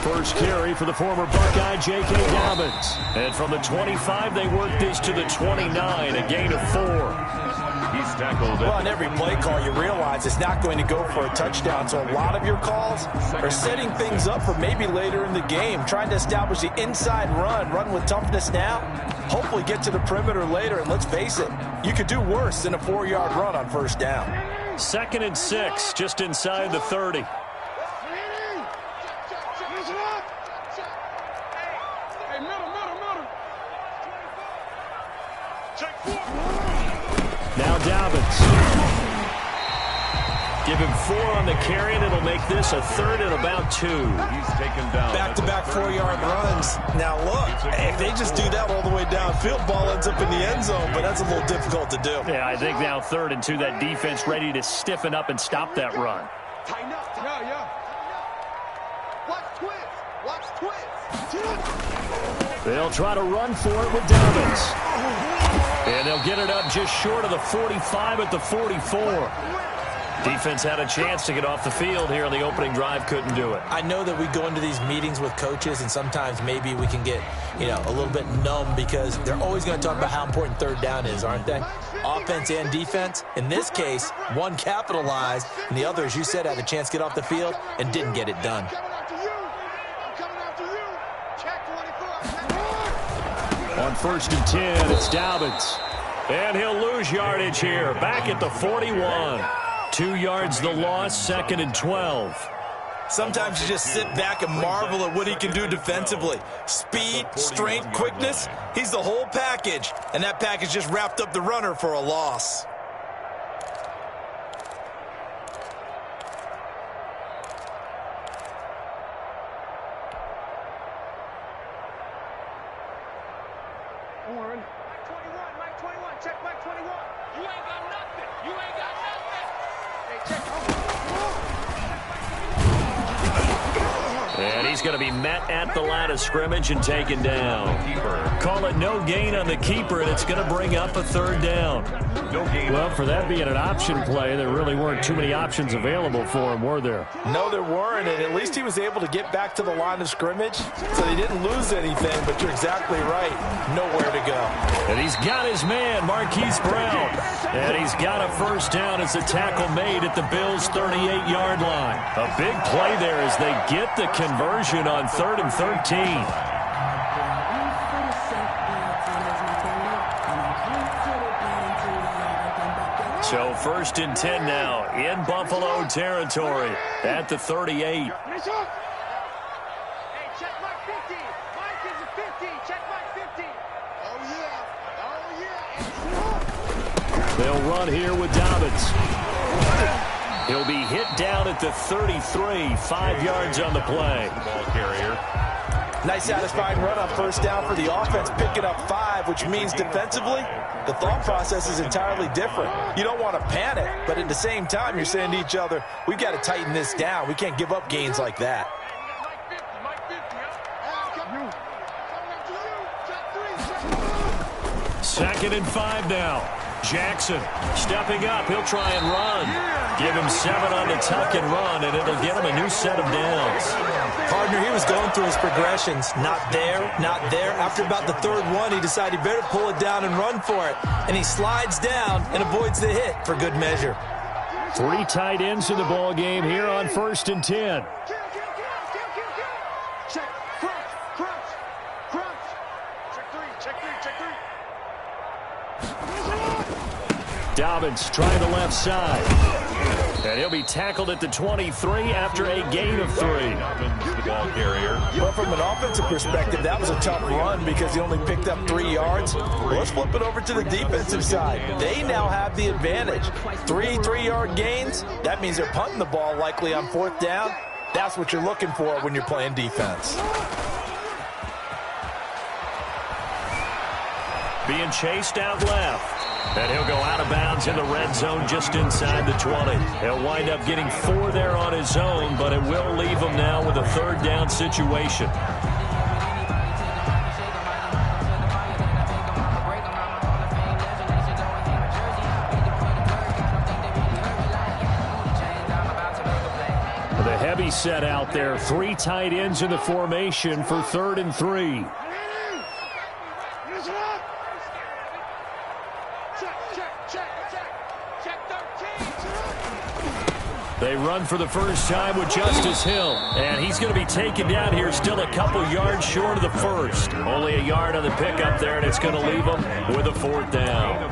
first carry for the former Buckeye, J.K. Dobbins. And from the 25, they work this to the 29, a gain of 4. He's tackled. Well, on every play call, you realize it's not going to go for a touchdown. So a lot of your calls are setting things up for maybe later in the game, trying to establish the inside run with toughness now, hopefully get to the perimeter later. And let's face it, you could do worse than a 4-yard run on first down. 2nd and 6, just inside the 30. Now Dobbins. Give him 4 on the carry, and it'll make this a 3rd and about 2. He's taken down. Back-to-back 4-yard runs. Now look, if they just do that all the way downfield, ball ends up in the end zone, but that's a little difficult to do. Yeah, I think now 3rd and 2, that defense ready to stiffen up and stop that run. Tighten up. Yeah. Watch twist. They'll try to run for it with Dobbins. And they'll get it up just short of the 45 at the 44. Defense had a chance to get off the field here on the opening drive, couldn't do it. I know that we go into these meetings with coaches, and sometimes maybe we can get, a little bit numb because they're always going to talk about how important 3rd down is, aren't they? Offense and defense. In this case, one capitalized, and the other, as you said, had a chance to get off the field and didn't get it done. On 1st and 10, it's Dobbins. And he'll lose yardage here, back at the 41. 2 yards the loss, 2nd and 12. Sometimes you just sit back and marvel at what he can do defensively. Speed, strength, quickness, he's the whole package. And that package just wrapped up the runner for a loss. Mike 21, check Mike 21. You ain't got nothing. Hey, check. And he's going to be met at the line of scrimmage and taken down. Call it no gain on the keeper, and it's going to bring up a 3rd down. Well, for that being an option play, there really weren't too many options available for him, were there? No, there weren't, and at least he was able to get back to the line of scrimmage, so he didn't lose anything, but you're exactly right. Nowhere to go. And he's got his man, Marquise Brown. And he's got a 1st down as the tackle made at the Bills' 38-yard line. A big play there as they get the conversion on 3rd and 13. So 1st and 10 now in Buffalo territory at the 38. Hey, check Mike 50. Mike is a 50. Check Mike 50. Oh, yeah. They'll run here with Dobbins. He'll be hit down at the 33, 5 yards on the play. Ball carrier. Nice satisfying run on 1st down for the offense, picking up 5, which means defensively, the thought process is entirely different. You don't want to panic, but at the same time, you're saying to each other, we've got to tighten this down. We can't give up gains like that. Second and 5 now. Jackson stepping up. He'll try and run. Give him 7 on the tuck and run, and it'll get him a new set of downs. Partner, he was going through his progressions. Not there, not there. After about the 3rd one, he decided he better pull it down and run for it. And he slides down and avoids the hit for good measure. 3 tight ends in the ball game here on 1st and 10. Check, crunch. Check three. Dobbins trying the left side. And he'll be tackled at the 23 after a gain of 3. The ball carrier. Well, from an offensive perspective, that was a tough run because he only picked up 3 yards. Well, let's flip it over to the defensive side. They now have the advantage. 3 3-yard gains. That means they're punting the ball likely on 4th down. That's what you're looking for when you're playing defense. Being chased out left. And he'll go out of bounds in the red zone just inside the 20. He'll wind up getting 4 there on his own, but it will leave him now with a 3rd down situation. three set out there. 3 tight ends in the formation for 3rd and 3. They run for the first time with Justice Hill. And he's going to be taken down here, still a couple yards short of the first. Only a yard on the pickup there, and it's going to leave him with a 4th down.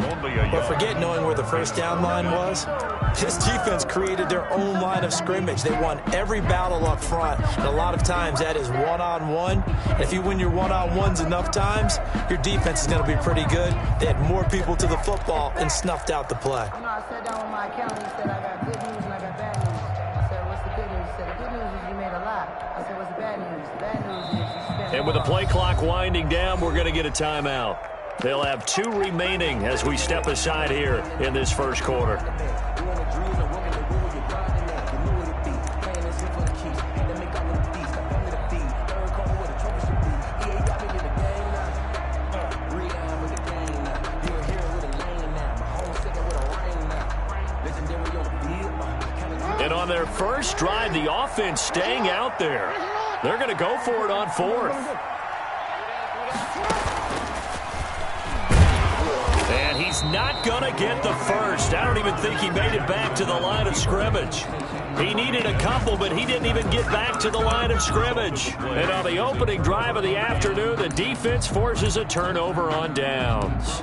But forget knowing where the first down line was. This defense created their own line of scrimmage. They won every battle up front. And a lot of times that is one-on-one. And if you win your one-on-ones enough times, your defense is going to be pretty good. They had more people to the football and snuffed out the play. You know, I sat down with my accountant. He said, I got good news and I got bad news. I said, what's the good news? He said, the good news is you made a lot. I said, what's the bad news? The bad news is you spent And with the play clock winding down, we're going to get a timeout. They'll have 2 remaining as we step aside here in this first quarter. And on their first drive, the offense staying out there. They're going to go for it on 4th. And he's not going to get the first. I don't even think he made it back to the line of scrimmage. He needed a couple, but he didn't even get back to the line of scrimmage. And on the opening drive of the afternoon, the defense forces a turnover on downs.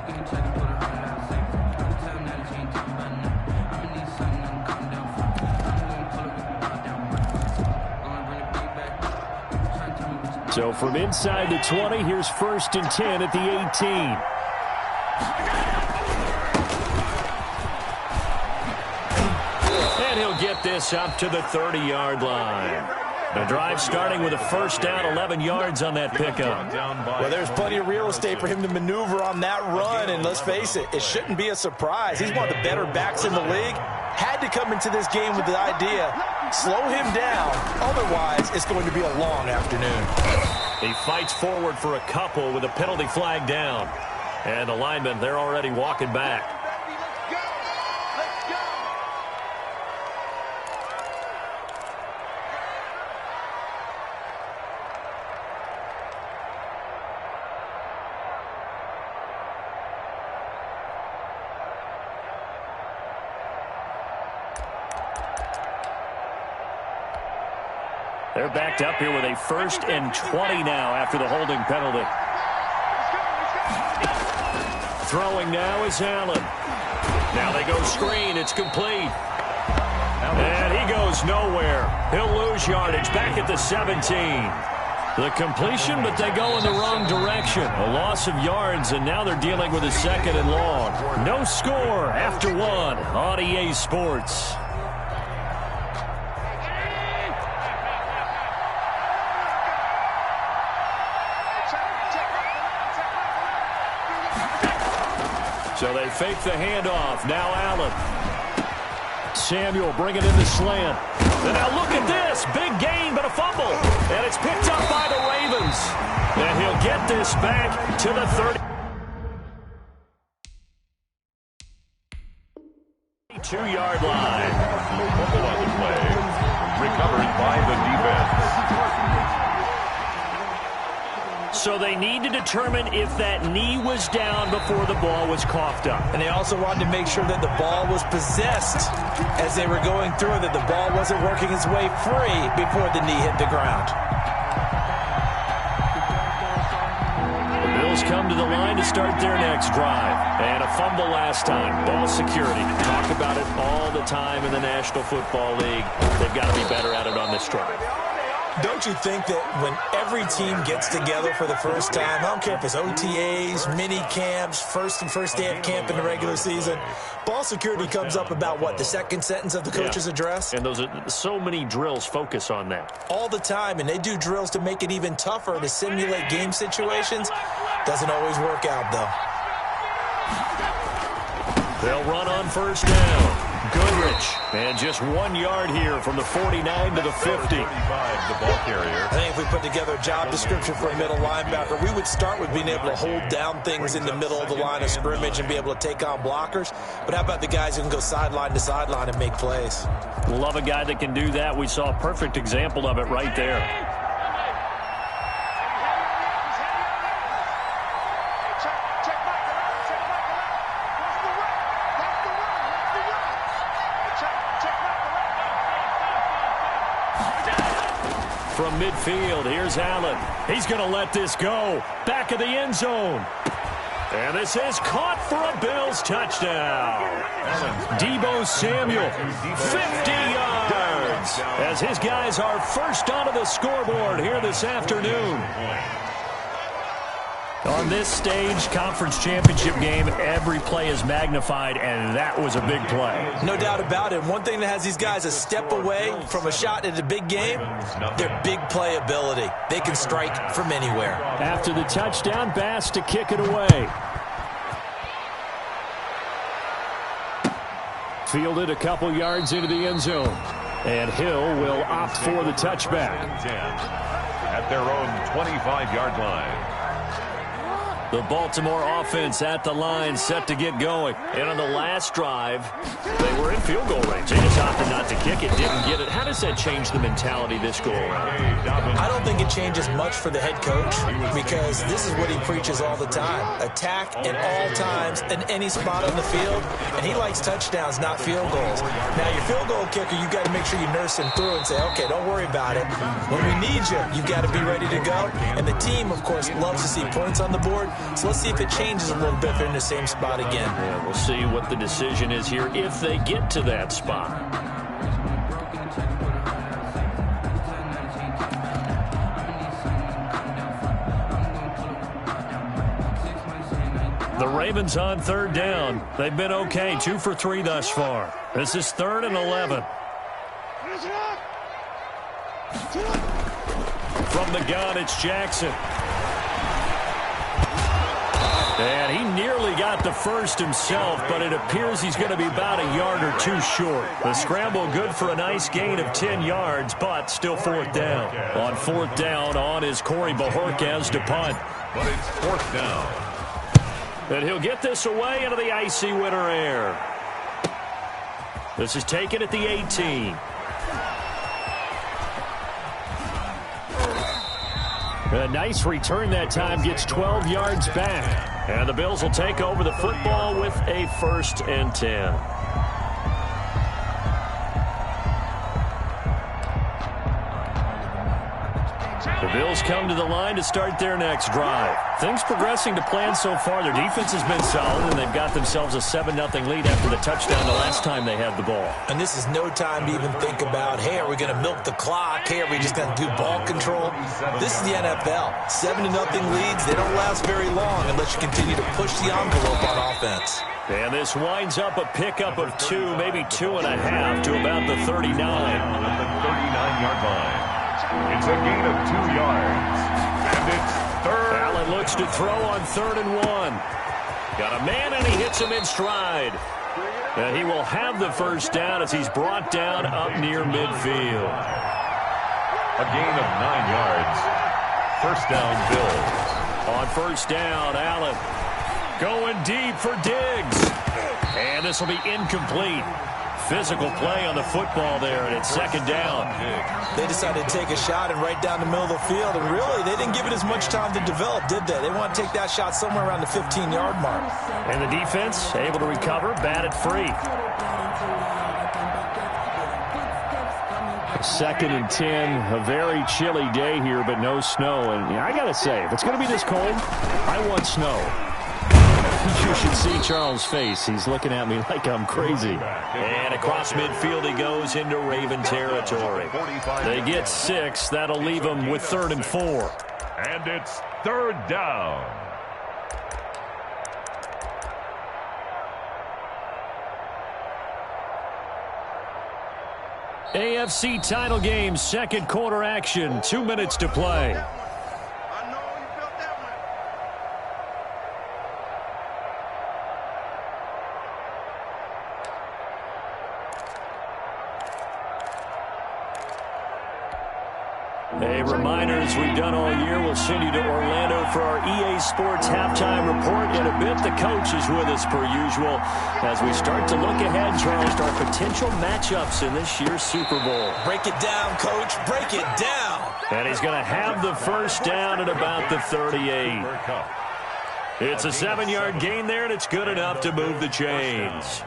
So from inside the 20, here's 1st and 10 at the 18. And he'll get this up to the 30-yard line. The drive starting with a first down, 11 yards on that pickup. Well, there's plenty of real estate for him to maneuver on that run, and let's face it, it shouldn't be a surprise. He's one of the better backs in the league. Had to come into this game with the idea, slow him down, otherwise it's going to be a long afternoon. He fights forward for a couple with a penalty flag down. And the linemen, they're already walking back. They're backed up here with a 1st and 20 now after the holding penalty. Throwing now is Allen. Now they go screen. It's complete. And he goes nowhere. He'll lose yardage back at the 17. The completion, but they go in the wrong direction. A loss of yards, and now they're dealing with a 2nd and long. No score after 1 on EA Sports. So they fake the handoff. Now Allen. Samuel bringing in the slant. And now look at this. Big gain, but a fumble. And it's picked up by the Ravens. And he'll get this back to the 32-yard line. Fumble on the play. Recovered by the defense. So they need to determine if that knee was down before the ball was coughed up. And they also wanted to make sure that the ball was possessed as they were going through, that the ball wasn't working its way free before the knee hit the ground. The Bills come to the line to start their next drive. And a fumble last time. Ball security. Talk about it all the time in the National Football League. They've got to be better at it on this drive. Don't you think that when every team gets together for the first time, I don't care if it's OTAs, mini camps, first day of camp in the regular season, ball security comes up about what, the second sentence of the coach's address? And those are so many drills focus on that. All the time, and they do drills to make it even tougher to simulate game situations. Doesn't always work out, though. They'll run on first down. Goodrich. And just 1 yard here from the 49 to the 50. 35, the ball carrier. I think if we put together a job description for a middle linebacker, we would start with being able to hold down things in the middle of the line of scrimmage and be able to take on blockers. But how about the guys who can go sideline to sideline and make plays? Love a guy that can do that. We saw a perfect example of it right there. From midfield, here's Allen. He's going to let this go. Back of the end zone. And this is caught for a Bills touchdown. Deebo Samuel, 50 yards. As his guys are first onto the scoreboard here this afternoon. On this stage, conference championship game, every play is magnified, and that was a big play. No doubt about it. One thing that has these guys a step away from a shot at a big game, their big play ability. They can strike from anywhere. After the touchdown, Bass to kick it away. Fielded a couple yards into the end zone. And Hill will opt for the touchback. At their own 25-yard line. The Baltimore offense at the line, set to get going. And on the last drive, they were in field goal range. They just opted not to kick it, didn't get it. How does that change the mentality this go around? I don't think it changes much for the head coach because this is what he preaches all the time. Attack at all times in any spot on the field, and he likes touchdowns, not field goals. Now, your field goal kicker, you got to make sure you nurse him through and say, okay, don't worry about it. When we need you, you got to be ready to go. And the team, of course, loves to see points on the board. So let's see if it changes a little bit if they're in the same spot again. Yeah, we'll see what the decision is here if they get to that spot. The Ravens on third down. They've been okay, 2 for 3 thus far. This is 3rd and 11. From the gun, it's Jackson. And he nearly got the first himself, but it appears he's going to be about a yard or two short. The scramble good for a nice gain of 10 yards, but still 4th down. On 4th down, on is Corey Bojorquez to punt. But it's 4th down. And he'll get this away into the icy winter air. This is taken at the 18. A nice return that time, gets 12 yards back. And the Bills will take over the football with a 1st and 10. The Bills come to the line to start their next drive. Things progressing to plan so far. Their defense has been solid, and they've got themselves a 7-0 lead after the touchdown the last time they had the ball. And this is no time to even think about, hey, are we going to milk the clock? Hey, are we just going to do ball control? This is the NFL. 7-0 leads, they don't last very long unless you continue to push the envelope on offense. And this winds up a pickup of 2, maybe 2.5 to about the 39. At the 39-yard line. It's a gain of 2 yards. And it's 3rd. Allen looks to throw on 3rd and 1. Got a man, and he hits him in stride. And he will have the first down as he's brought down up near midfield. A gain of 9 yards. 1st down, Bills. On 1st down, Allen going deep for Diggs. And this will be incomplete. Physical play on the football there, and it's 2nd down. They decided to take a shot and right down the middle of the field, and really, they didn't give it as much time to develop, did they? They want to take that shot somewhere around the 15-yard mark. And the defense able to recover, batted free. 2nd and 10, a very chilly day here, but no snow. And I got to say, if it's going to be this cold, I want snow. You should see Charles' face. He's looking at me like I'm crazy. And across midfield he goes into Raven territory. They get 6. That'll leave them with 3rd and 4. And it's 3rd down. AFC title game, 2nd quarter action. 2 minutes to play. A reminder, as we've done all year, we'll send you to Orlando for our EA Sports halftime report. In a bit, the coach is with us per usual as we start to look ahead, Charles, to our potential matchups in this year's Super Bowl. Break it down, Coach. Break it down. And he's going to have the first down at about the 38. It's a 7-yard gain there, and it's good enough to move the chains.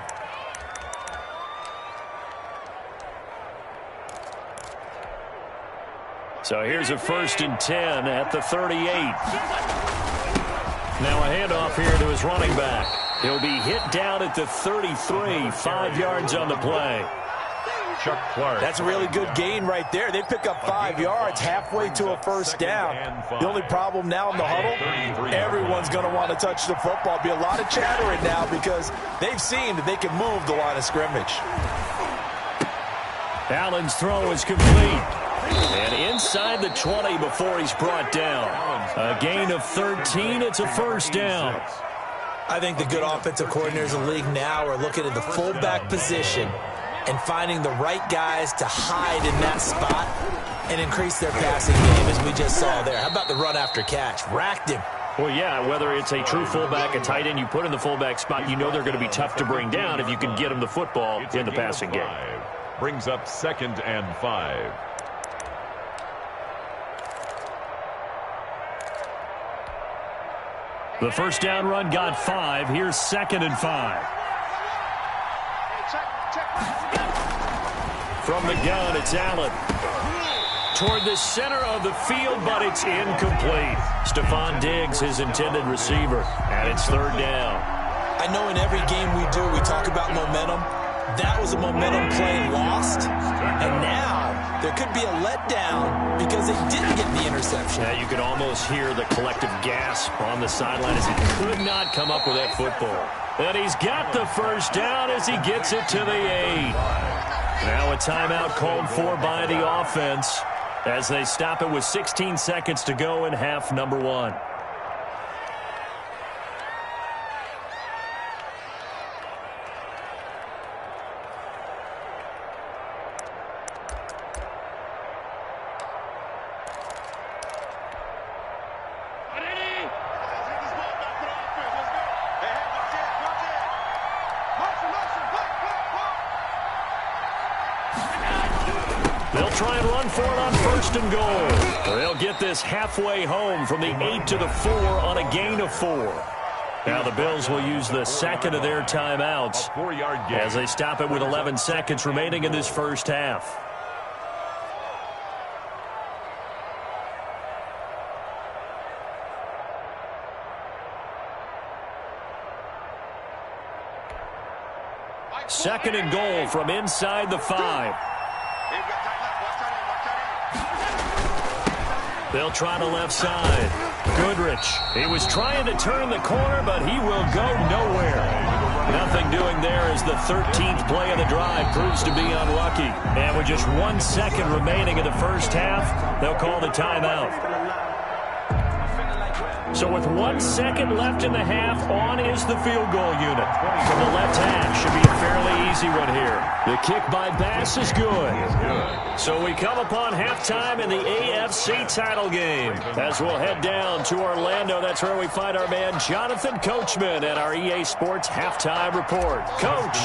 So here's a 1st and 10 at the 38. Now a handoff here to his running back. He'll be hit down at the 33, 5 yards on the play. Chuck Clark. That's a really good gain right there. They pick up 5 yards halfway to a first down. The only problem now in the huddle, everyone's going to want to touch the football. Be a lot of chattering now because they've seen that they can move the line of scrimmage. Allen's throw is complete. And inside the 20 before he's brought down. A gain of 13. It's a first down. I think the good offensive coordinators in the league now are looking at the fullback position and finding the right guys to hide in that spot and increase their passing game, as we just saw there. How about the run after catch? Racked him. Well, yeah, whether it's a true fullback, a tight end, you put in the fullback spot, you know they're going to be tough to bring down if you can get them the football in the passing game. Brings up 2nd and 5. The first down run got 5. Here's 2nd and 5. From the gun, it's Allen. Toward the center of the field, but it's incomplete. Stephon Diggs, his intended receiver, and it's 3rd down. I know in every game we do, we talk about momentum. That was a momentum play lost, and now there could be a letdown because they didn't get the interception. Yeah, you could almost hear the collective gasp on the sideline as he could not come up with that football. And he's got the first down as he gets it to the 8. Now a timeout called for by the offense as they stop it with 16 seconds to go in half number 1. They'll try and run for it on 1st and goal. They'll get this halfway home from the 8 to the 4 on a gain of 4. Now the Bills will use the 2nd of their timeouts as they stop it with 11 seconds remaining in this first half. Second and goal from inside the 5. They'll try the left side. Goodrich. He was trying to turn the corner, but he will go nowhere. Nothing doing there as the 13th play of the drive proves to be unlucky. And with just 1 second remaining in the first half, they'll call the timeout. So with 1 second left in the half, on is the field goal unit. From the left half, should be a fairly easy one here. The kick by Bass is good. So we come upon halftime in the AFC title game. As we'll head down to Orlando, that's where we find our man Jonathan Coachman at our EA Sports halftime report. Coach.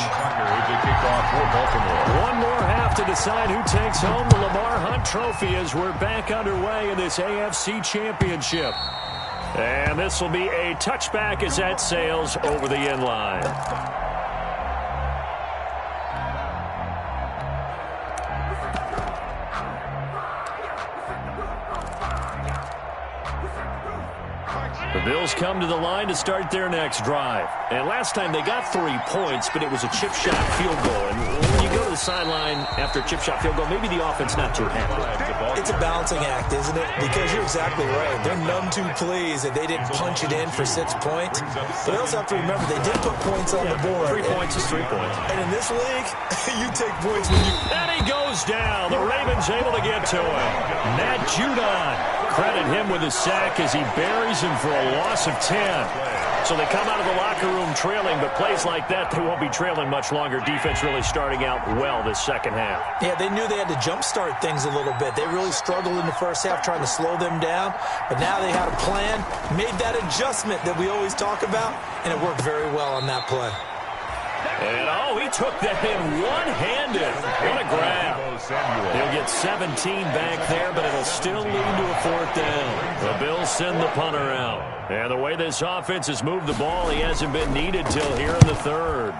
One more half to decide who takes home the Lamar Hunt Trophy as we're back underway in this AFC Championship. And this will be a touchback as that sails over the end line. The Bills come to the line to start their next drive. And last time they got 3 points, but it was a chip shot field goal. And when you go to the sideline after a chip shot field goal, maybe the offense not too happy. It's a balancing act, isn't it? Because you're exactly right. They're none too pleased that they didn't punch it in for 6 points. But they also have to remember they did put points on the board. 3 points is 3 points. And in this league, you take points when you... And he goes down. The Ravens able to get to him. Matt Judon credit him with a sack as he buries him for a loss of 10. So they come out of the locker room trailing, but plays like that, they won't be trailing much longer. Defense really starting out well this second half. Yeah, they knew they had to jumpstart things a little bit. They really struggled in the first half trying to slow them down, but now they had a plan, made that adjustment that we always talk about, and it worked very well on that play. And, he took that in one-handed. What a grab. He'll get 17 back there, but it'll still lead to a fourth down. The Bills send the punter out. And the way this offense has moved the ball, he hasn't been needed till here in the third.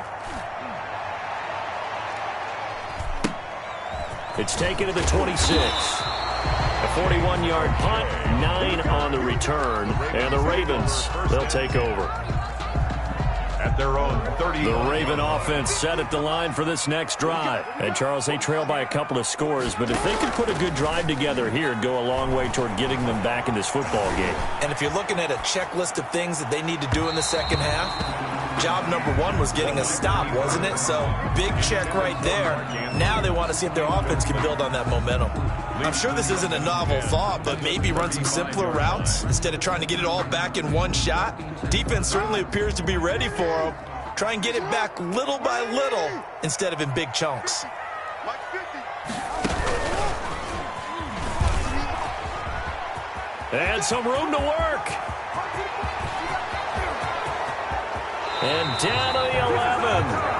It's taken to the 26. A 41-yard punt, 9 on the return. And the Ravens, they'll take over. At their own 30. The Raven offense set at the line for this next drive. And, Charles, they trail by a couple of scores, but if they could put a good drive together here, it'd go a long way toward getting them back in this football game. And if you're looking at a checklist of things that they need to do in the second half, job number 1 was getting a stop, wasn't it? So, big check right there. Now they want to see if their offense can build on that momentum. I'm sure this isn't a novel thought, but maybe run some simpler routes instead of trying to get it all back in one shot. Defense certainly appears to be ready for them. Try and get it back little by little instead of in big chunks. And some room to work. And down to the 11.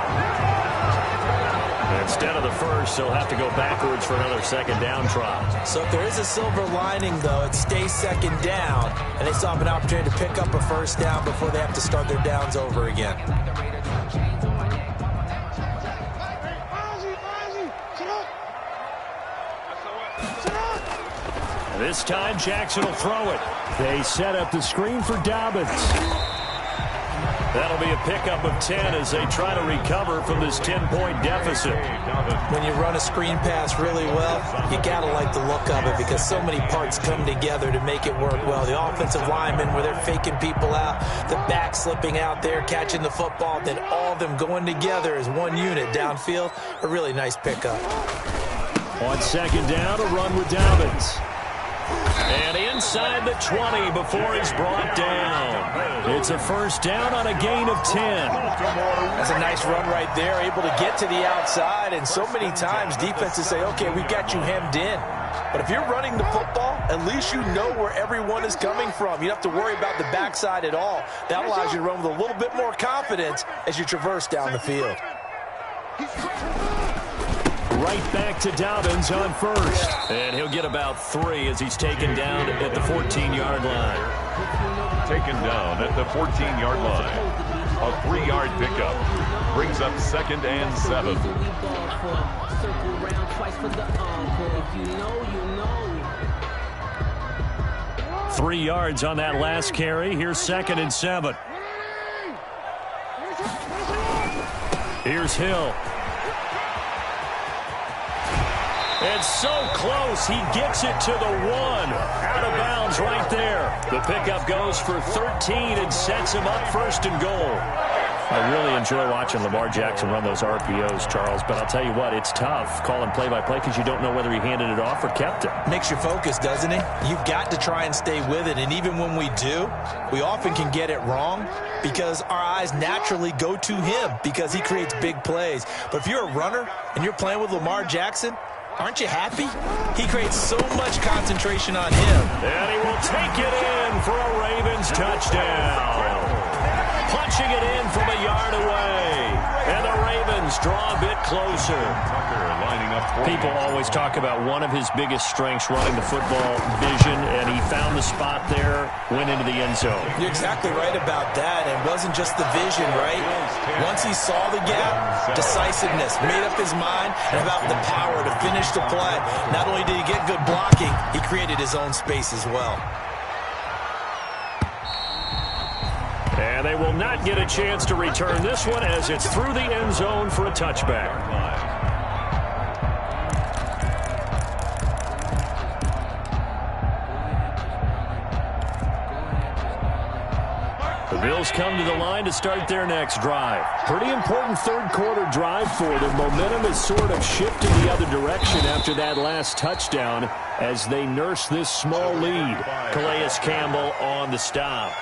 Instead of the first, they'll have to go backwards for another second down try. So if there is a silver lining, though, it stays second down, and they still have an opportunity to pick up a first down before they have to start their downs over again. This time, Jackson will throw it. They set up the screen for Dobbins. That'll be a pickup of 10 as they try to recover from this 10-point deficit. When you run a screen pass really well, you got to like the look of it because so many parts come together to make it work well. The offensive linemen, where they're faking people out, the back slipping out there, catching the football, then all of them going together as one unit downfield. A really nice pickup. On second down, a run with Dobbins. And inside the 20 before he's brought down. It's a first down on a gain of 10. That's a nice run right there, able to get to the outside. And so many times defenses say, okay, we've got you hemmed in. But if you're running the football, at least you know where everyone is coming from. You don't have to worry about the backside at all. That allows you to run with a little bit more confidence as you traverse down the field. Right back to Dobbins on first. And he'll get about 3 as he's taken down at the 14-yard line. Taken down at the 14-yard line. A 3-yard pickup. Brings up 2nd and 7. 3 yards on that last carry. Here's 2nd and 7. Here's Hill. It's so close, he gets it to the 1. Out of bounds right there. The pickup goes for 13 and sets him up 1st and goal. I really enjoy watching Lamar Jackson run those RPOs, Charles, but I'll tell you what, it's tough calling play-by-play because you don't know whether he handed it off or kept it. Makes you focus, doesn't it? You've got to try and stay with it, and even when we do, we often can get it wrong because our eyes naturally go to him because he creates big plays. But if you're a runner and you're playing with Lamar Jackson, aren't you happy? He creates so much concentration on him. And he will take it in for a Ravens touchdown. Punching it in from a yard away. And the Ravens draw a bit closer. People always talk about one of his biggest strengths running the football, vision, and he found the spot there, went into the end zone. You're exactly right about that. And it wasn't just the vision, right? Once he saw the gap, decisiveness, made up his mind, and about the power to finish the play. Not only did he get good blocking, he created his own space as well. And they will not get a chance to return this one as it's through the end zone for a touchback. The Bills come to the line to start their next drive. Pretty important third-quarter drive for them. Momentum has sort of shifted the other direction after that last touchdown as they nurse this small lead. Calais Campbell on the stop.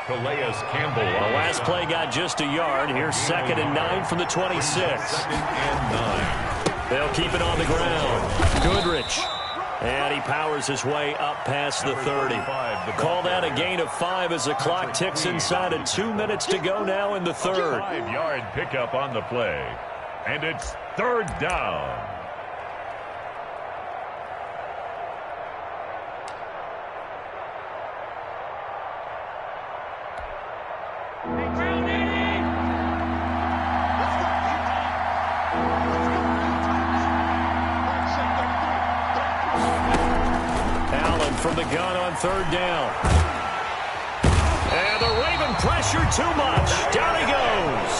Calais Campbell. The last play got just a yard. Here's 2nd and 9 from the 26. 2nd and 9. They'll keep it on the ground. Goodrich. And he powers his way up past the 30. Call that a gain of 5 as the clock ticks inside of 2 minutes to go now in the third. 5-yard pickup on the play. And it's 3rd down. From the gun on 3rd down. And the Raven pressure too much. Down he goes.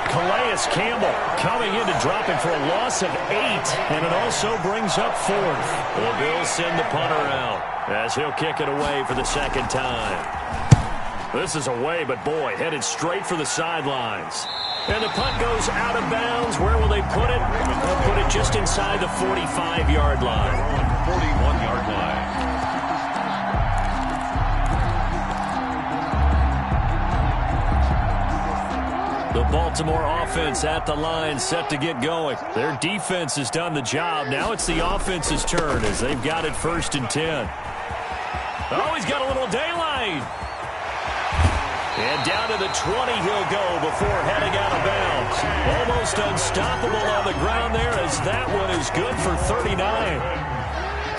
Calais Campbell coming in to drop him for a loss of 8. And it also brings up 4th. The Bills send the punter out as he'll kick it away for the 2nd time. This is away, but boy, headed straight for the sidelines. And the punt goes out of bounds. Where will they put it? They'll put it just inside the 45-yard line. 41-yard line. The Baltimore offense at the line set to get going. Their defense has done the job. Now it's the offense's turn as they've got it 1st and 10. Oh, he's got a little daylight. And down to the 20 he'll go before heading out of bounds. Almost unstoppable on the ground there as that one is good for 39.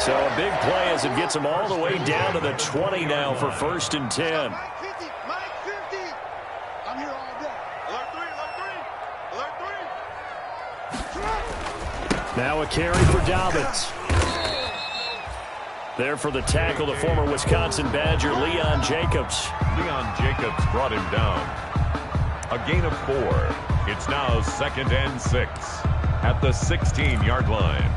So a big play as it gets him all the way down to the 20 now for 1st and 10. Now a carry for Dobbins. There for the tackle, the former Wisconsin Badger, Leon Jacobs. Leon Jacobs brought him down. A gain of 4. It's now 2nd and 6 at the 16-yard line.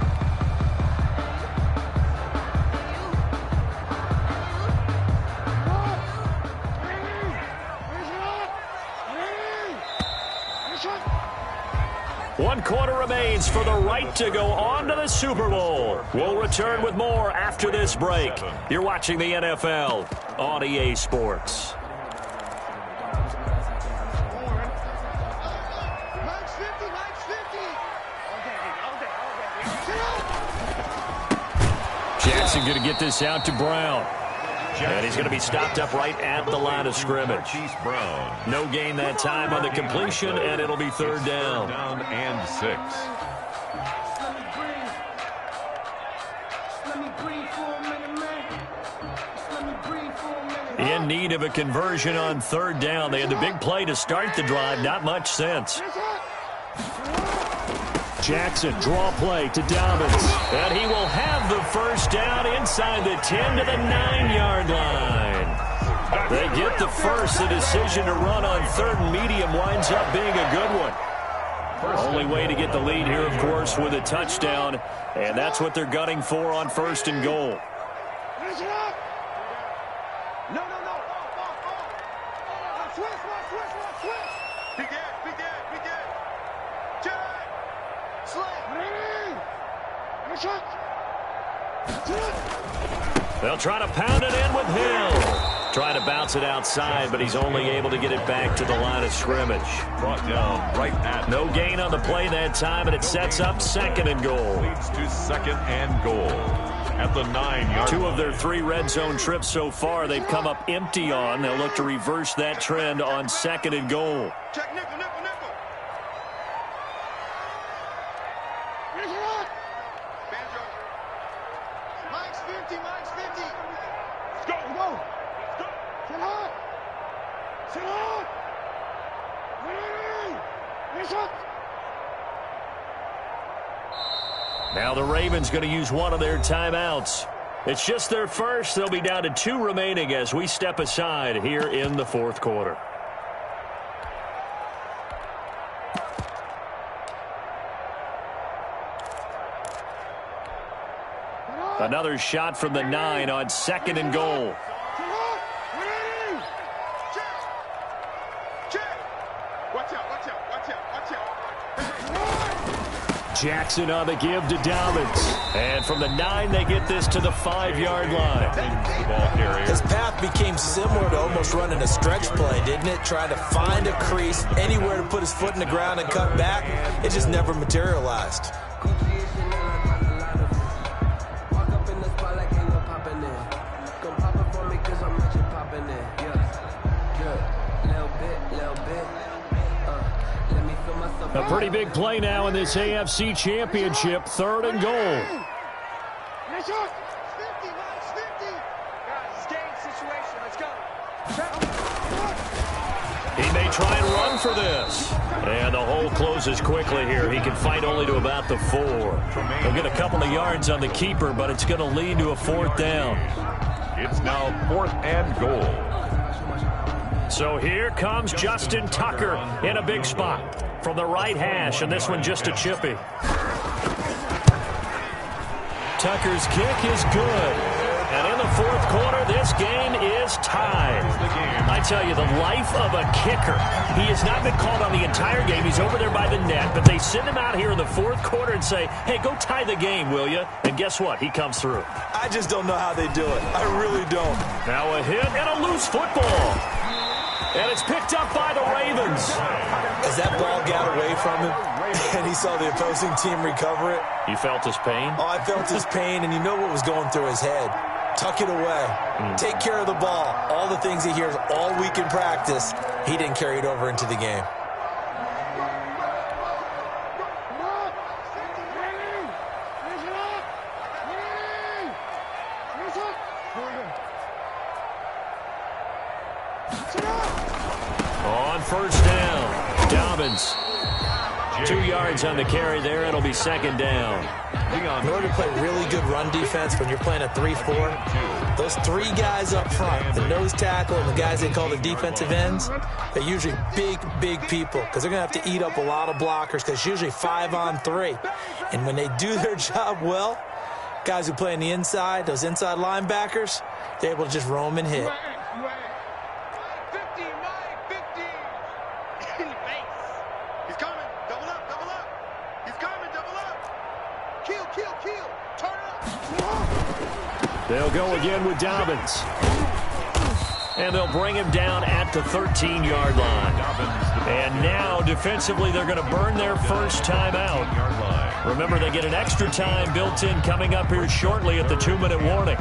One quarter remains for the right to go on to the Super Bowl. We'll return with more after this break. You're watching the NFL on EA Sports. Jackson going to get this out to Brown. And he's going to be stopped up right at the line of scrimmage. No gain that time on the completion, and it'll be 3rd down. 3rd down and 6. In need of a conversion on 3rd down. They had the big play to start the drive. Not much sense. Jackson, draw play to Dobbins. And he will have the 1st down inside the 10 to the 9-yard line. They get the 1st. The decision to run on 3rd and medium winds up being a good one. Only way to get the lead here, of course, with a touchdown. And that's what they're gunning for on 1st and goal. They'll try to pound it in with Hill. Trying to bounce it outside, but he's only able to get it back to the line of scrimmage. Brought down right at. No gain on the play that time, and it sets up 2nd and goal. Leads to 2nd and goal at the 9-yard. 2 of their 3 red zone trips so far, they've come up empty on. They'll look to reverse that trend on 2nd and goal. Check nickel, nickel, nickel. Banjo. Mike's 50, Mike's 50. Let's go. Let's go. Sit up. Sit up. Now the Ravens going to use one of their timeouts. It's just their first. They'll be down to 2 remaining as we step aside here in the 4th quarter. Another shot from the 9 on 2nd and goal. Jackson on the give to Dobbins. And from the 9, they get this to the 5-yard line. His path became similar to almost running a stretch play, didn't it? Trying to find a crease, anywhere to put his foot in the ground and cut back. It just never materialized. A pretty big play now in this AFC Championship, 3rd and goal. Nice shot. 50, Mike's 50. Guys, it's game situation. Let's go. He may try and run for this. And the hole closes quickly here. He can fight only to about the 4. He'll get a couple of yards on the keeper, but it's going to lead to a 4th down. It's now 4th and goal. So here comes Justin Tucker in a big spot from the right hash, and this one just a chippy. Tucker's kick is good. And in the 4th quarter, this game is tied. I tell you, the life of a kicker. He has not been called on the entire game. He's over there by the net, but they send him out here in the 4th quarter and say, hey, go tie the game, will you? And guess what? He comes through. I just don't know how they do it. I really don't. Now a hit and a loose football. And it's picked up by the Ravens. As that ball got away from him and he saw the opposing team recover it. You felt his pain? Oh, I felt his pain, and you know what was going through his head. Tuck it away. Take care of the ball. All the things he hears all week in practice, he didn't carry it over into the game. On 1st down, Dobbins. 2 yards on the carry there. It'll be 2nd down. In order to play really good run defense when you're playing a 3-4, those 3 guys up front, the nose tackle and the guys they call the defensive ends, they're usually big people because they're going to have to eat up a lot of blockers because it's usually 5-on-3. And when they do their job well, guys who play on the inside, those inside linebackers, they're able to just roam and hit. 50, Mike, 50. He's coming. Double up. He's coming, double up. Kill. Turn up. They'll go again with Dobbins. And they'll bring him down at the 13-yard line. And now, defensively, they're going to burn their first time out. Remember, they get an extra time built in coming up here shortly at the 2-minute warning.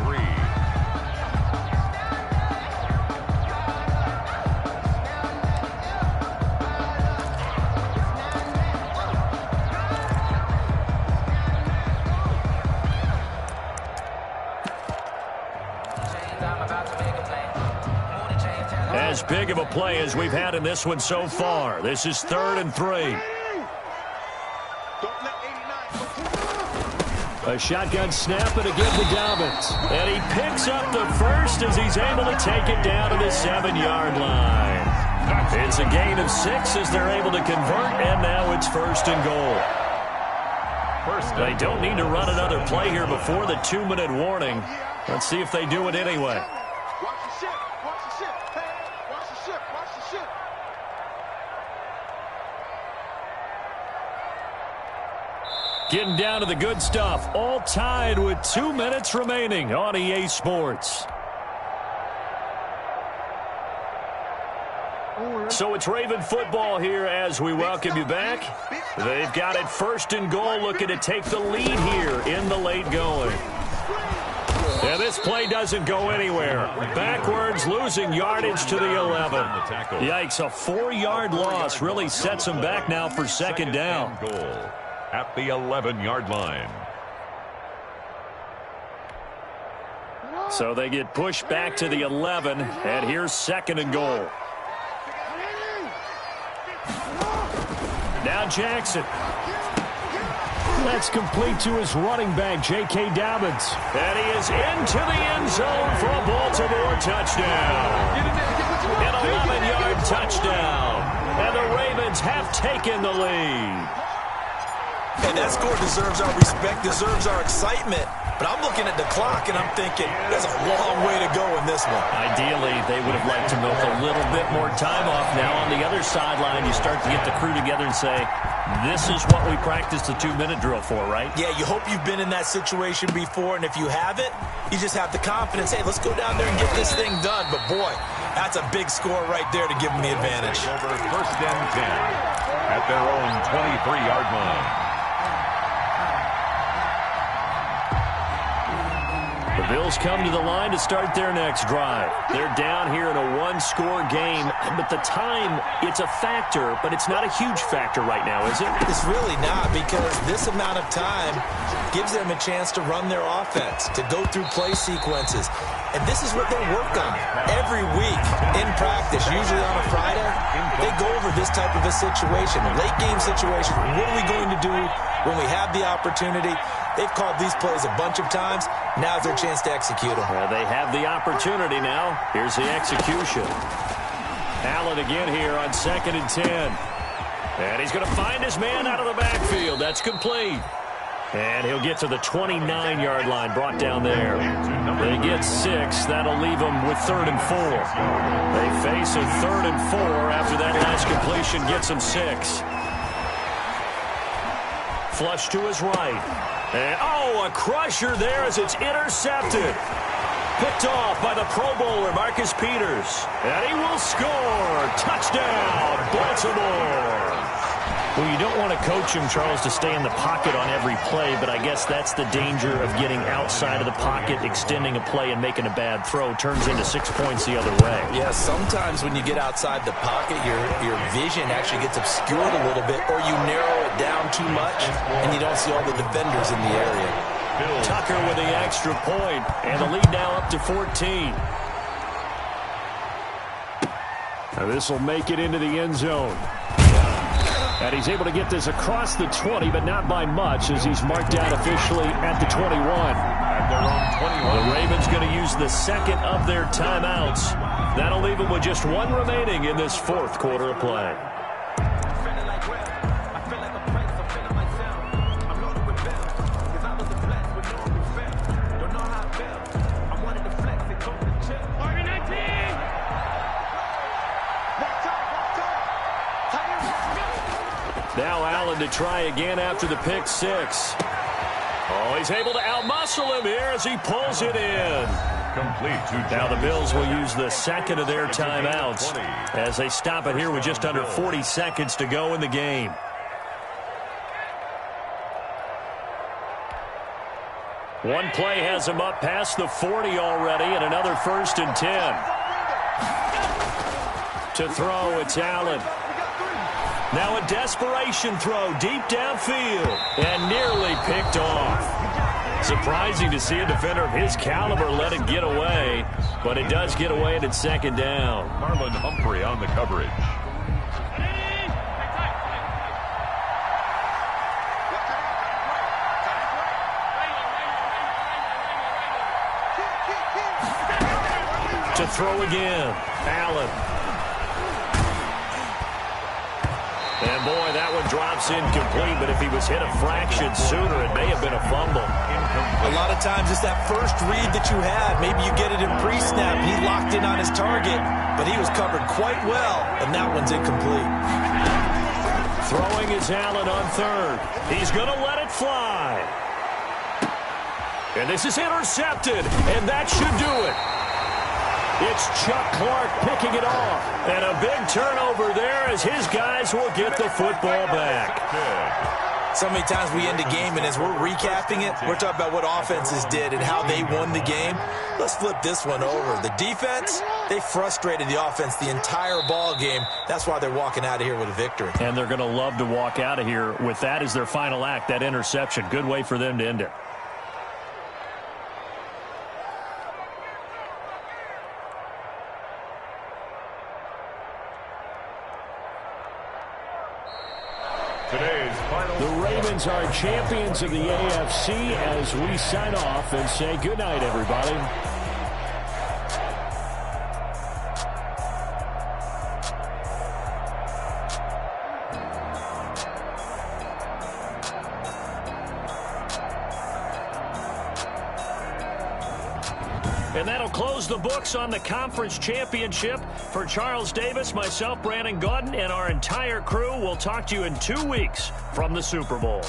As big of a play as we've had in this one so far. This is 3rd and 3. A shotgun snap and again to Dobbins. And he picks up the first as he's able to take it down to the 7-yard line. It's a gain of 6 as they're able to convert, and now it's 1st and goal. They don't need to run another play here before the 2-minute warning. Let's see if they do it anyway. Getting down to the good stuff. All tied with 2 minutes remaining on EA Sports. So it's Raven football here as we welcome you back. They've got it 1st and goal, looking to take the lead here in the late going. And this play doesn't go anywhere. Backwards, losing yardage to the 11. Yikes, a 4-yard loss really sets them back now for 2nd down. Goal at the 11-yard line. So they get pushed back to the 11, and here's 2nd and goal. Now Jackson. That's complete to his running back, J.K. Dobbins. And he is into the end zone for a Baltimore touchdown. An 11-yard touchdown. And the Ravens have taken the lead. And that score deserves our respect, deserves our excitement. But I'm looking at the clock, and I'm thinking, there's a long way to go in this one. Ideally, they would have liked to milk a little bit more time off. Now, on the other sideline, you start to get the crew together and say, this is what we practiced the 2-minute drill for, right? Yeah, you hope you've been in that situation before, and if you haven't, you just have the confidence, hey, let's go down there and get this thing done. But, boy, that's a big score right there to give them the advantage. Over 1st and 10 at their own 23-yard line. The Bills come to the line to start their next drive. They're down here in a one-score game, but the time, it's a factor, but it's not a huge factor right now, is it? It's really not, because this amount of time gives them a chance to run their offense, to go through play sequences. And this is what they work on every week in practice, usually on a Friday. They go over this type of a situation, late-game situation. What are we going to do when we have the opportunity? They've called these plays a bunch of times. Now's their chance to execute them. Well, they have the opportunity now. Here's the execution. Allen again here on 2nd and 10. And he's going to find his man out of the backfield. That's complete. And he'll get to the 29-yard line, brought down there. They get 6. That'll leave them with 3rd and 4. They face a 3rd and 4 after that last completion gets them 6. Flush to his right. And, a crusher there as it's intercepted. Picked off by the Pro Bowler, Marcus Peters. And he will score. Touchdown, Baltimore. Well, you don't want to coach him, Charles, to stay in the pocket on every play, but I guess that's the danger of getting outside of the pocket, extending a play, and making a bad throw. Turns into 6 points the other way. Yeah, sometimes when you get outside the pocket, your vision actually gets obscured a little bit, or you narrow it down too much, and you don't see all the defenders in the area. Tucker with the extra point, and the lead now up to 14. Now this will make it into the end zone. And he's able to get this across the 20, but not by much, as he's marked down officially at the 21. At their own 21. The Ravens going to use the second of their timeouts. That'll leave them with just one remaining in this 4th quarter of play. Now Allen to try again after the pick 6. Oh, he's able to outmuscle him here as he pulls it in. Complete to now the Bills will use the second of their timeouts as they stop it here with just under 40 seconds to go in the game. One play has him up past the 40 already, and another 1st and 10. To throw, it's Allen. Now a desperation throw deep downfield and nearly picked off. Surprising to see a defender of his caliber let it get away, but it does get away and it's 2nd down. Marlon Humphrey on the coverage. To throw again, Allen. And, boy, that one drops incomplete, but if he was hit a fraction sooner, it may have been a fumble. A lot of times it's that first read that you have. Maybe you get it in pre-snap. He locked in on his target, but he was covered quite well, and that one's incomplete. Throwing is Allen on 3rd. He's going to let it fly. And this is intercepted, and that should do it. It's Chuck Clark picking it off. And a big turnover there as his guys will get the football back. So many times we end a game, and as we're recapping it, we're talking about what offenses did and how they won the game. Let's flip this one over. The defense, they frustrated the offense the entire ball game. That's why they're walking out of here with a victory. And they're going to love to walk out of here with that as their final act, that interception. Good way for them to end it. The Ravens are champions of the AFC as we sign off and say goodnight, everybody. And that'll close the books on the conference championship. For Charles Davis, myself, Brandon Gaudin, and our entire crew, we'll talk to you in 2 weeks from the Super Bowl.